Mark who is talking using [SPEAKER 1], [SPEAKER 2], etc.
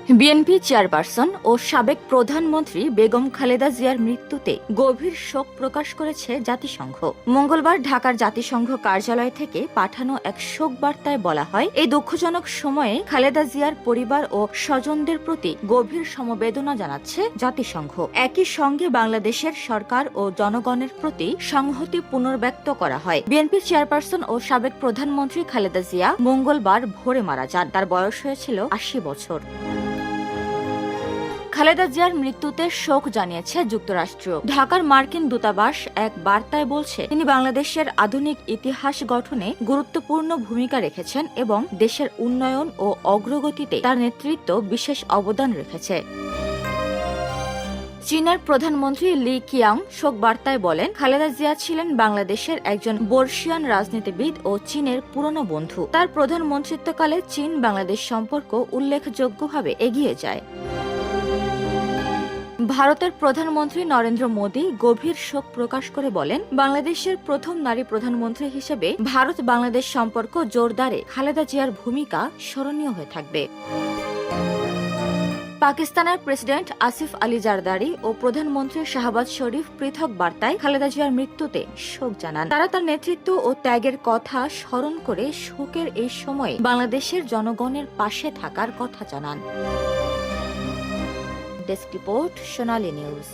[SPEAKER 1] BNP chairperson ও সাবেক প্রধানমন্ত্রী বেগম খালেদা জিয়ার মৃত্যুতে গভীর শোক প্রকাশ করেছে জাতিসংঘ। মঙ্গলবার ঢাকার জাতিসংঘ কার্যালয় থেকে পাঠানো এক শোক বার্তায় বলা হয়, এই দুঃখজনক সময়ে খালেদা জিয়ার পরিবার ও স্বজনদের প্রতি গভীর সমবেদনা জানাচ্ছে জাতিসংঘ। একই সঙ্গে বাংলাদেশের সরকার ও জনগণের প্রতি সংহতি পুনর্ব্যক্ত করা হয়। বিএনপি চেয়ারপারসন ও সাবেক প্রধানমন্ত্রী খালেদা জিয়া মঙ্গলবার ভোরে মারা যান। তার বয়স হয়েছিল ৮০ বছর। খালেদা জিয়ার মৃত্যুতে শোক জানিয়েছে যুক্তরাষ্ট্র। ঢাকার মার্কিন দূতাবাস এক বার্তায় বলছে, তিনি বাংলাদেশের আধুনিক ইতিহাস গঠনে গুরুত্বপূর্ণ ভূমিকা রেখেছেন এবং দেশের উন্নয়ন ও অগ্রগতিতে তার নেতৃত্ব বিশেষ অবদান রেখেছে। চীনের প্রধানমন্ত্রী লি কিয়াং শোক বার্তায় বলেন, খালেদা জিয়া ছিলেন বাংলাদেশের একজন বর্ষিয়ান রাজনীতিবিদ ও চীনের পুরনো বন্ধু। তার প্রধানমন্ত্রিত্বকালে চীন বাংলাদেশ সম্পর্ক উল্লেখযোগ্যভাবে এগিয়ে যায়। ভারতের প্রধানমন্ত্রী নরেন্দ্র মোদী গভীর শোক প্রকাশ করে বলেন, বাংলাদেশের প্রথম নারী প্রধানমন্ত্রী হিসেবে ভারত বাংলাদেশ সম্পর্ক জোরদারে খালেদা জিয়ার ভূমিকা স্মরণীয় হয়ে থাকবে। পাকিস্তানের প্রেসিডেন্ট আসিফ আলী জারদারি ও প্রধানমন্ত্রী শাহবাজ শরীফ পৃথক বার্তায় খালেদা জিয়ার মৃত্যুতে শোক জানান। তারা তার নেতৃত্ব ও ত্যাগের কথা স্মরণ করে শোকের এই সময়ে বাংলাদেশের জনগণের পাশে থাকার কথা জানান। ডেস্ক রিপোর্ট, সোনালী নিউজ।